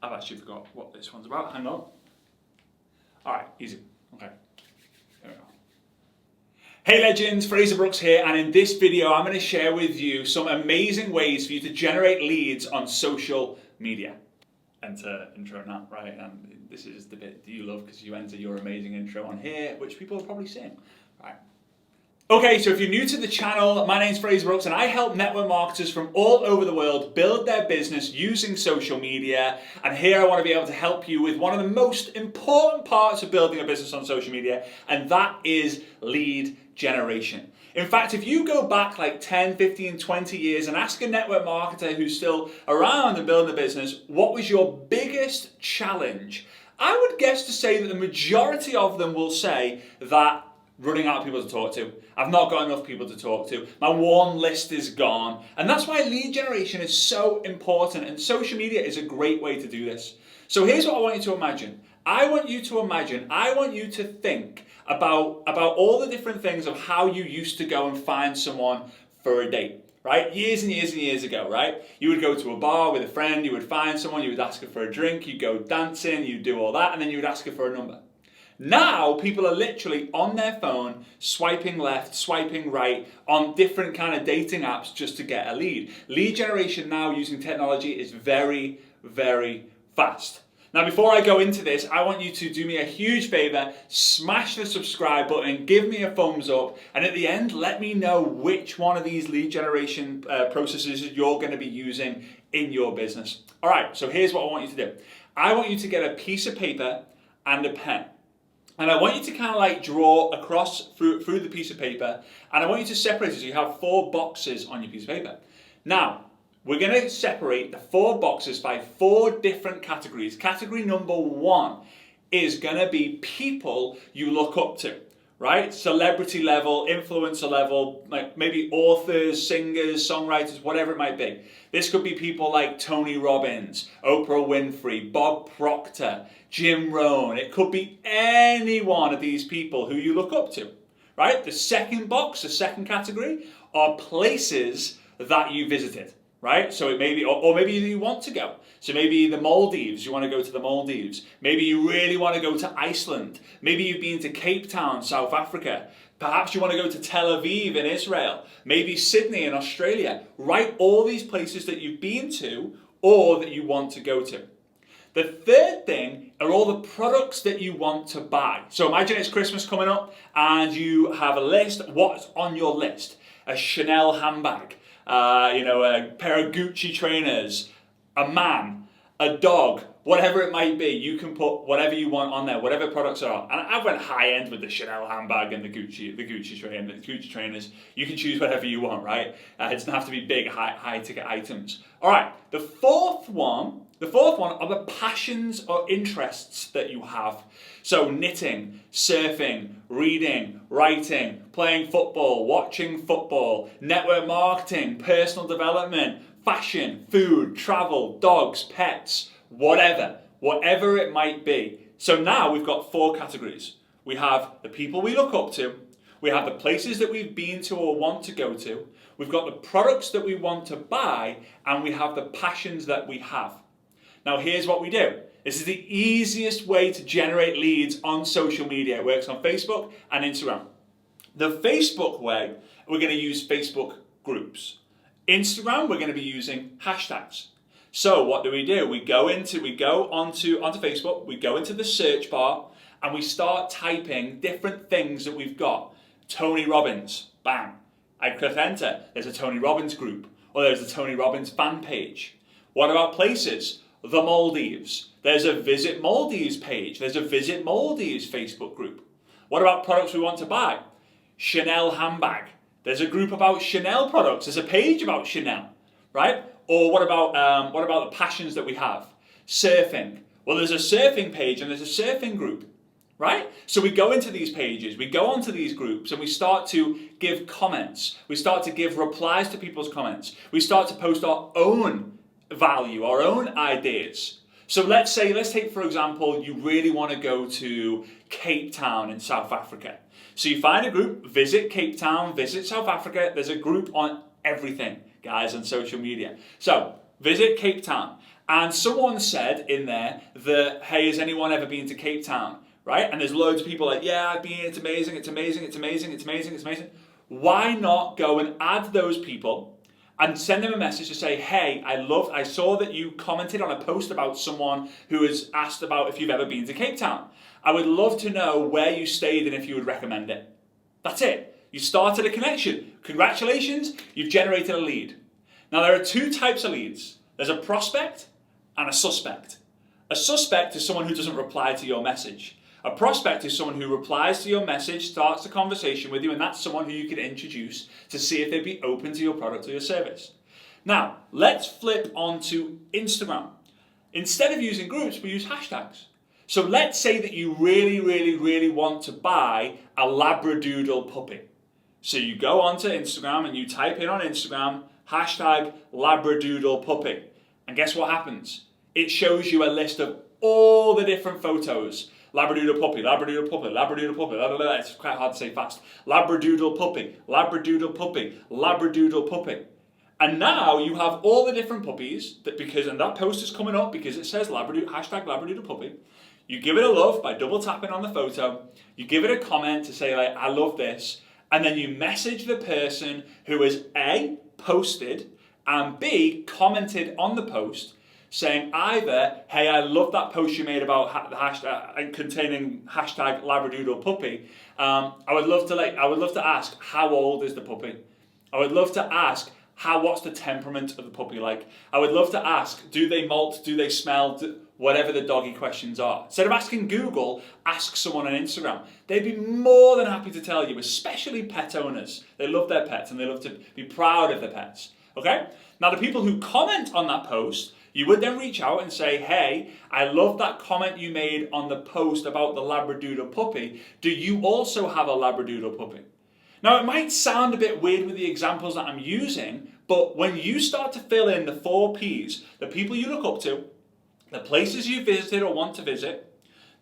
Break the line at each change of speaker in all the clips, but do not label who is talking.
I've actually forgot what this one's about. Hang on. Alright, easy. Okay. There we go. Hey legends, Frazer Brookes here, and in this video I'm going to share with you some amazing ways for you to generate leads on social media. Enter intro now, right? And this is the bit that you love because you enter your amazing intro on here, which people are probably seeing. Right. Okay, so if you're new to the channel, my name's Frazer Brookes and I help network marketers from all over the world build their business using social media. And here I want to be able to help you with one of the most important parts of building a business on social media, and that is lead generation. In fact, if you go back like 10, 15, 20 years and ask a network marketer who's still around and building a business, what was your biggest challenge? I would guess to say that the majority of them will say that running out of people to talk to. I've not got enough people to talk to. My warm list is gone. And that's why lead generation is so important, and social media is a great way to do this. So here's what I want you to imagine. I want you to think about all the different things of how you used to go and find someone for a date. Right? Years and years and years ago, right? You would go to a bar with a friend, you would find someone, you would ask her for a drink, you'd go dancing, you'd do all that, and then you would ask her for a number. Now, people are literally on their phone, swiping left, swiping right, on different kind of dating apps just to get a lead. Lead generation now using technology is very, very fast. Now, before I go into this, I want you to do me a huge favor, smash the subscribe button, give me a thumbs up, and at the end, let me know which one of these lead generation processes you're going to be using in your business. All right, so here's what I want you to do. I want you to get a piece of paper and a pen. And I want you to kind of like draw across through the piece of paper, and I want you to separate it so you have 4 boxes on your piece of paper. Now, we're going to separate the 4 boxes by 4 different categories. Category number 1 is going to be people you look up to, right? Celebrity level, influencer level, like maybe authors, singers, songwriters, whatever it might be. This could be people like Tony Robbins, Oprah Winfrey, Bob Proctor, Jim Rohn. It could be any one of these people who you look up to, right? The second box, the second category, are places that you visited, right? So it may be, or maybe you want to go. So maybe the Maldives, you want to go to the Maldives. Maybe you really want to go to Iceland. Maybe you've been to Cape Town, South Africa. Perhaps you want to go to Tel Aviv in Israel. Maybe Sydney in Australia. Write all these places that you've been to or that you want to go to. The third thing are all the products that you want to buy. So imagine it's Christmas coming up and you have a list. What's on your list? A Chanel handbag, a pair of Gucci trainers, a man, a dog, whatever it might be. You can put whatever you want on there, whatever products are. And I went high end with the Chanel handbag and the Gucci trainers. You can choose whatever you want, right? It doesn't have to be big, high ticket items. All right, the fourth one are the passions or interests that you have. So knitting, surfing, reading, writing, playing football, watching football, network marketing, personal development, fashion, food, travel, dogs, pets, whatever it might be. So now we've got 4 categories. We have the people we look up to, we have the places that we've been to or want to go to, we've got the products that we want to buy, and we have the passions that we have. Now here's what we do. This is the easiest way to generate leads on social media. It works on Facebook and Instagram. The Facebook way, we're going to use Facebook groups. Instagram, we're going to be using hashtags. So what do? We go onto Facebook, we go into the search bar, and we start typing different things that we've got. Tony Robbins, bang. I click enter, there's a Tony Robbins group, or there's a Tony Robbins fan page. What about places? The Maldives. There's a Visit Maldives page. There's a Visit Maldives Facebook group. What about products we want to buy? Chanel handbag. There's a group about Chanel products. There's a page about Chanel, right? Or what about the passions that we have? Surfing. Well, there's a surfing page and there's a surfing group, right? So we go into these pages, we go onto these groups, and we start to give comments. We start to give replies to people's comments. We start to post our own value, our own ideas. So let's take for example, you really want to go to Cape Town in South Africa. So you find a group, visit Cape Town, visit South Africa. There's a group on everything, guys, on social media. So visit Cape Town. And someone said in there that, hey, has anyone ever been to Cape Town? Right? And there's loads of people like, yeah, I've been, it's amazing, it's amazing, it's amazing, it's amazing, it's amazing. Why not go and add those people and send them a message to say, hey, I saw that you commented on a post about someone who has asked about if you've ever been to Cape Town. I would love to know where you stayed and if you would recommend it. That's it. You started a connection. Congratulations, you've generated a lead. Now there are two types of leads. There's a prospect and a suspect. A suspect is someone who doesn't reply to your message. A prospect is someone who replies to your message, starts a conversation with you, and that's someone who you can introduce to see if they'd be open to your product or your service. Now, let's flip onto Instagram. Instead of using groups, we use hashtags. So let's say that you really, really, really want to buy a Labradoodle puppy. So you go onto Instagram and you type in on Instagram, hashtag Labradoodle puppy. And guess what happens? It shows you a list of all the different photos. Labradoodle puppy, Labradoodle puppy, Labradoodle puppy, blah, blah, blah. It's quite hard to say fast. Labradoodle puppy, Labradoodle puppy, Labradoodle puppy. And now you have all the different puppies, and that post is coming up because it says hashtag Labradoodle puppy. You give it a love by double tapping on the photo. You give it a comment to say, like, I love this. And then you message the person who has A, posted, and B, commented on the post, saying either, hey, I love that post you made about the hashtag containing hashtag Labradoodle puppy. I would love to ask, how old is the puppy? I would love to ask, what's the temperament of the puppy like? I would love to ask, do they molt, do they smell, whatever the doggy questions are. Instead of asking Google, ask someone on Instagram. They'd be more than happy to tell you, especially pet owners. They love their pets and they love to be proud of their pets. Okay? Now the people who comment on that post, you would then reach out and say, hey, I love that comment you made on the post about the Labradoodle puppy. Do you also have a Labradoodle puppy? Now, it might sound a bit weird with the examples that I'm using, but when you start to fill in the 4 Ps, the people you look up to, the places you visited or want to visit,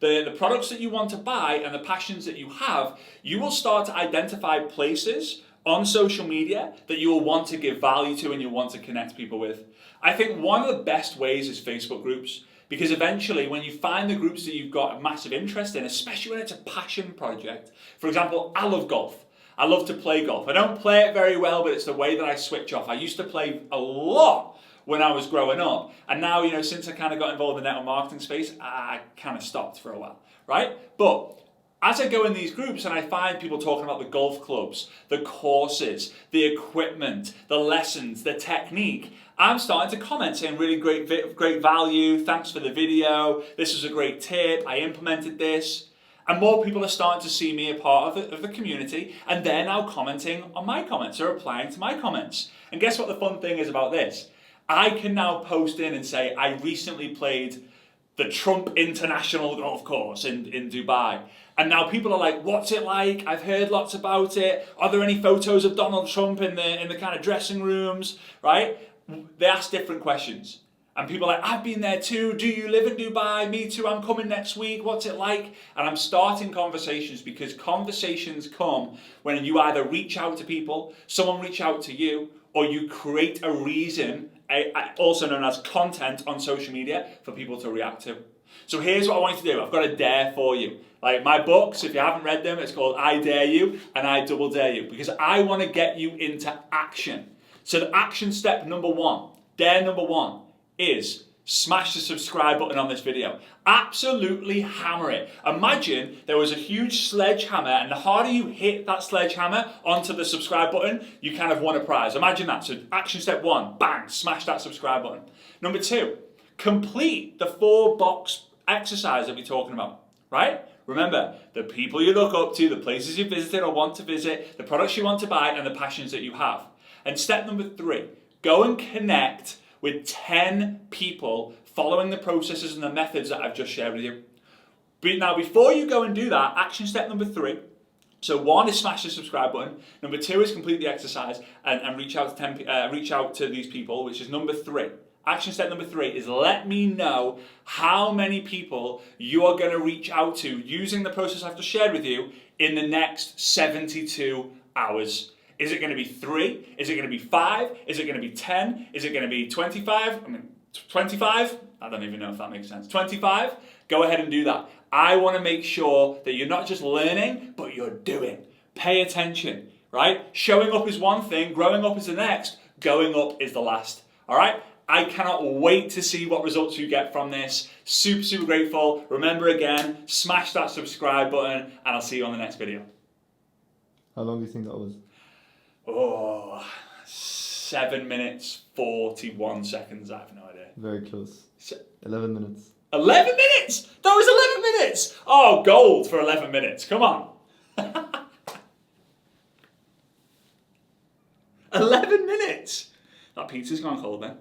the products that you want to buy, and the passions that you have, you will start to identify places on social media that you will want to give value to and you'll want to connect people with. I think one of the best ways is Facebook groups, because eventually when you find the groups that you've got a massive interest in, especially when it's a passion project, for example, I love golf. I love to play golf. I don't play it very well, but it's the way that I switch off. I used to play a lot when I was growing up, and now, since I kind of got involved in the network marketing space, I kind of stopped for a while, right? But as I go in these groups and I find people talking about the golf clubs, the courses, the equipment, the lessons, the technique, I'm starting to comment saying really great value, thanks for the video, this was a great tip, I implemented this. And more people are starting to see me a part of the community, and they're now commenting on my comments, they're replying to my comments. And guess what the fun thing is about this? I can now post in and say, I recently played the Trump International Golf Course in Dubai. And now people are like, what's it like? I've heard lots about it. Are there any photos of Donald Trump in the kind of dressing rooms, right? They ask different questions. And people are like, I've been there too. Do you live in Dubai? Me too. I'm coming next week. What's it like? And I'm starting conversations, because conversations come when you either reach out to people, someone reach out to you, or you create a reason, also known as content on social media, for people to react to. So here's what I want you to do. I've got a dare for you. Like my books, if you haven't read them, it's called I Dare You and I Double Dare You, because I want to get you into action. So the action step number 1, dare number 1, is smash the subscribe button on this video. Absolutely hammer it. Imagine there was a huge sledgehammer, and the harder you hit that sledgehammer onto the subscribe button, you kind of won a prize. Imagine that. So action step 1, bang, smash that subscribe button. Number 2, complete the 4-box exercise that we're talking about, right? Remember, the people you look up to, the places you visited or want to visit, the products you want to buy, and the passions that you have. And step number 3, go and connect with 10 people following the processes and the methods that I've just shared with you. But now, before you go and do that, action step number 3, so 1 is smash the subscribe button, number 2 is complete the exercise and reach out to these people, which is number 3. Action step number 3 is let me know how many people you are going to reach out to using the process I've just shared with you in the next 72 hours. Is it going to be 3? Is it going to be 5? Is it going to be 10? Is it going to be 25? 25? I don't even know if that makes sense. 25? Go ahead and do that. I want to make sure that you're not just learning, but you're doing. Pay attention, right? Showing up is one thing, growing up is the next, going up is the last, all right? I cannot wait to see what results you get from this. Super, super grateful. Remember again, smash that subscribe button, and I'll see you on the next video.
How long do you think that was?
Oh, 7 minutes, 41 seconds. I have no idea.
Very close. 11 minutes.
11 minutes? That was 11 minutes. Oh, gold for 11 minutes. Come on. 11 minutes. That pizza's gone cold then.